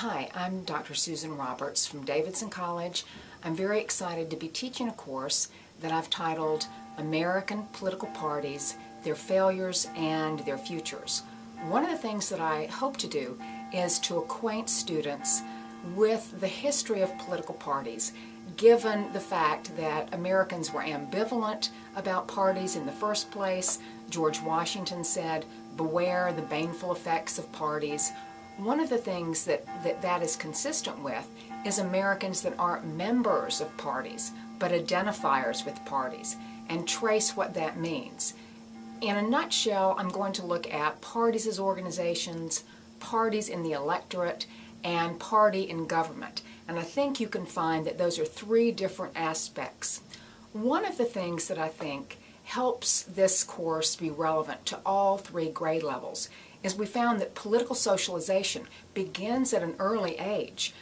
Hi, I'm Dr. Susan Roberts from Davidson College. I'm very excited to be teaching a course that I've titled American Political Parties, Their Failures and Their Futures. One of the things that I hope to do is to acquaint students with the history of political parties, given the fact that Americans were ambivalent about parties in the first place. George Washington said, "Beware the baneful effects of parties." One of the things that is consistent with is Americans that aren't members of parties, but identifiers with parties, and trace what that means. In a nutshell, I'm going to look at parties as organizations, parties in the electorate, and party in government. And I think you can find that those are three different aspects. One of the things that I think helps this course be relevant to all three grade levels is we found that political socialization begins at an early age,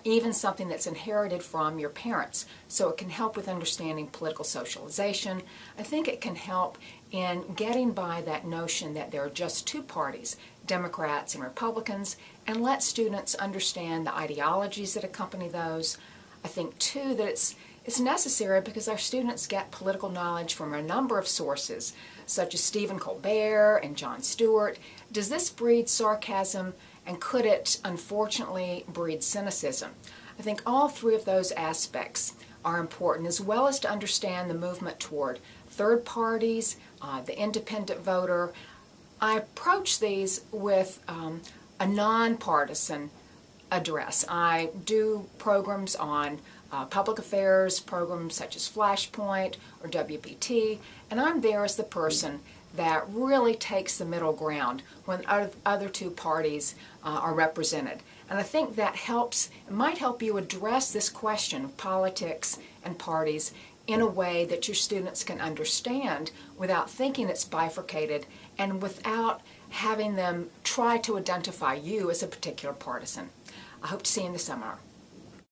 even something that's inherited from your parents. So it can help with understanding political socialization. I think it can help in getting by that notion that there are just two parties, Democrats and Republicans, and let students understand the ideologies that accompany those. I think, too, that it's necessary because our students get political knowledge from a number of sources, such as Stephen Colbert and Jon Stewart. Does this breed sarcasm, and could it, unfortunately, breed cynicism? I think all three of those aspects are important, as well as to understand the movement toward third parties, the independent voter. I approach these with a nonpartisan address. I do programs on public affairs, programs such as Flashpoint or WBT, and I'm there as the person that really takes the middle ground when other two parties are represented. And I think that helps, it might help you address this question of politics and parties in a way that your students can understand without thinking it's bifurcated and without having them try to identify you as a particular partisan. I hope to see you in the seminar.